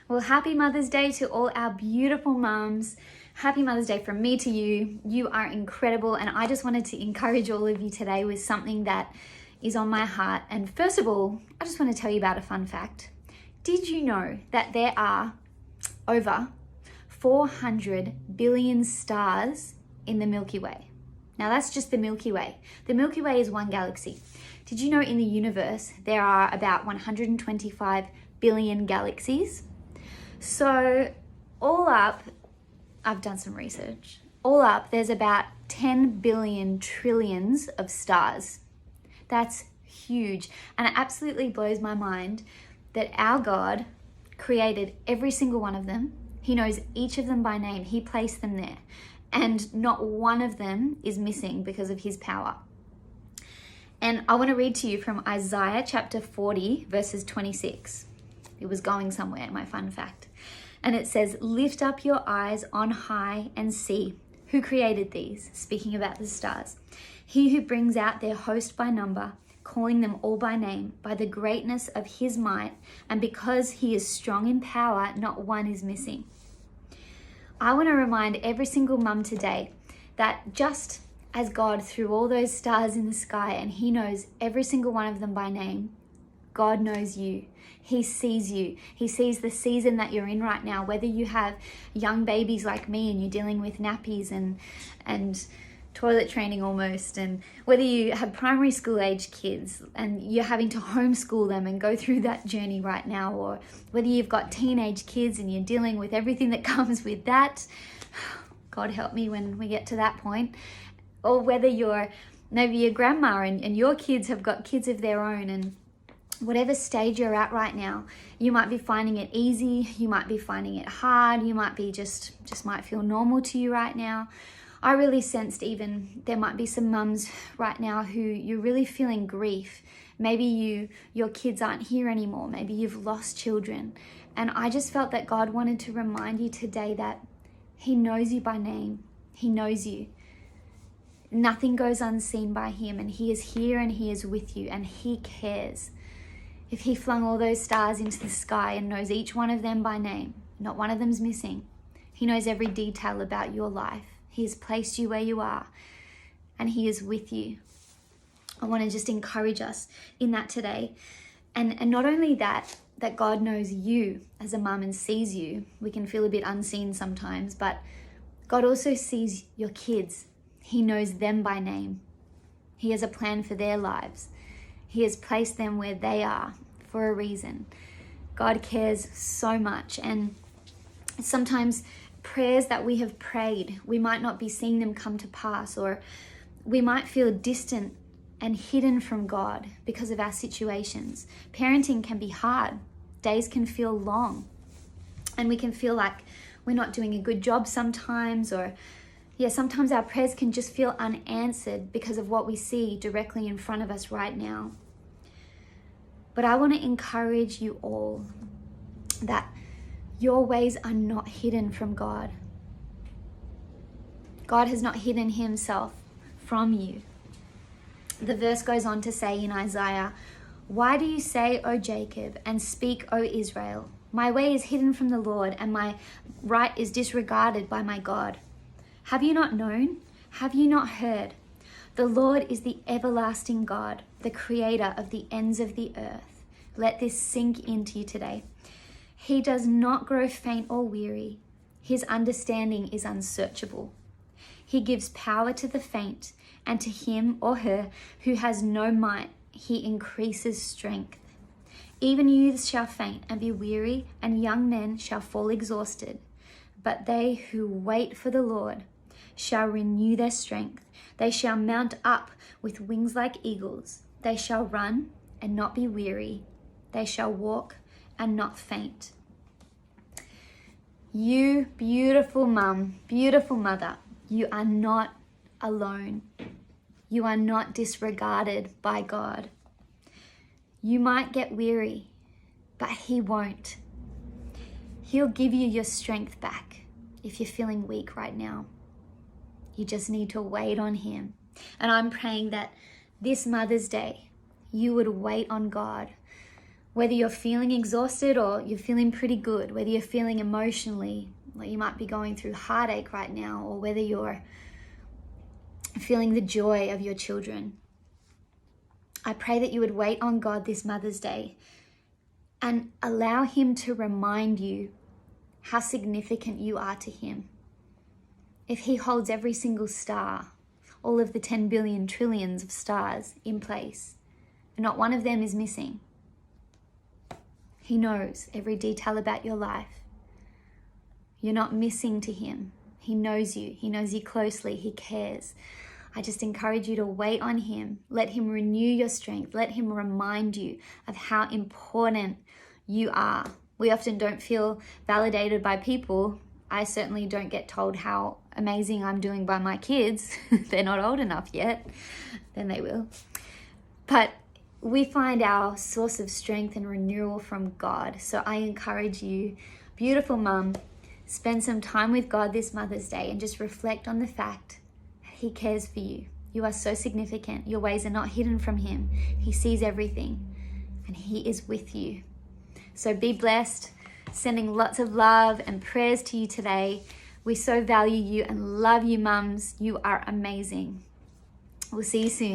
Well, happy Mother's Day to all our beautiful mums. Happy Mother's Day from me to you. You are incredible, and I just wanted to encourage all of you today with something that is on my heart. And first of all, I just want to tell you about a fun fact. Did you know that there are over 400 billion stars in the Milky Way? Now that's just the Milky Way. The Milky Way is one galaxy. Did you know in the universe there are about 125 billion galaxies? So all up, I've done some research. All up, there's about 10 billion trillions of stars. That's huge. And it absolutely blows my mind that our God created every single one of them. He knows each of them by name. He placed them there. And not one of them is missing because of his power. And I want to read to you from Isaiah chapter 40, verses 26. It was going somewhere, my fun fact. And it says, "Lift up your eyes on high and see who created these," speaking about the stars. "He who brings out their host by number, calling them all by name, by the greatness of his might, and because he is strong in power, not one is missing." I want to remind every single mum today that just as God threw all those stars in the sky and he knows every single one of them by name, God knows you. He sees you. He sees the season that you're in right now, whether you have young babies like me and you're dealing with nappies and toilet training almost, and whether you have primary school age kids and you're having to homeschool them and go through that journey right now, or whether you've got teenage kids and you're dealing with everything that comes with that. God help me when we get to that point. Or whether you're maybe a grandma and your kids have got kids of their own, and whatever stage you're at right now, you might be finding it easy, you might be finding it hard, you might be just might feel normal to you right now. I really sensed even there might be some mums right now who you're really feeling grief. Maybe your kids aren't here anymore. Maybe you've lost children. And I just felt that God wanted to remind you today that he knows you by name. He knows you. Nothing goes unseen by him, and he is here and he is with you and he cares. If he flung all those stars into the sky and knows each one of them by name, not one of them's missing. He knows every detail about your life. He has placed you where you are and he is with you. I want to just encourage us in that today. And not only that God knows you as a mum and sees you. We can feel a bit unseen sometimes, but God also sees your kids. He knows them by name. He has a plan for their lives. He has placed them where they are for a reason. God cares so much. And sometimes prayers that we have prayed, we might not be seeing them come to pass, or we might feel distant and hidden from God because of our situations. Parenting can be hard. Days can feel long. And we can feel like we're not doing a good job sometimes, or sometimes our prayers can just feel unanswered because of what we see directly in front of us right now. But I want to encourage you all that your ways are not hidden from God. God has not hidden himself from you. The verse goes on to say in Isaiah, "Why do you say, O Jacob, and speak, O Israel? My way is hidden from the Lord, and my right is disregarded by my God. Have you not known? Have you not heard? The Lord is the everlasting God, the creator of the ends of the earth." Let this sink into you today. He does not grow faint or weary. His understanding is unsearchable. He gives power to the faint, and to him or her who has no might, he increases strength. Even youths shall faint and be weary, and young men shall fall exhausted. But they who wait for the Lord shall renew their strength. They shall mount up with wings like eagles. They shall run and not be weary. They shall walk and not faint. You beautiful mum, beautiful mother, you are not alone. You are not disregarded by God. You might get weary, but he won't. He'll give you your strength back if you're feeling weak right now. You just need to wait on him. And I'm praying that this Mother's Day, you would wait on God. Whether you're feeling exhausted or you're feeling pretty good, whether you're feeling emotionally, like you might be going through heartache right now, or whether you're feeling the joy of your children, I pray that you would wait on God this Mother's Day and allow Him to remind you how significant you are to Him. If He holds every single star, all of the 10 billion trillions of stars in place, and not one of them is missing, He knows every detail about your life. You're not missing to Him. He knows you. He knows you closely. He cares. I just encourage you to wait on Him. Let Him renew your strength. Let Him remind you of how important you are. We often don't feel validated by people. I certainly don't get told how amazing I'm doing by my kids. They're not old enough yet. Then they will. But we find our source of strength and renewal from God. So I encourage you, beautiful mum, spend some time with God this Mother's Day and just reflect on the fact that He cares for you. You are so significant. Your ways are not hidden from Him. He sees everything and He is with you. So be blessed. Sending lots of love and prayers to you today. We so value you and love you, mums. You are amazing. We'll see you soon.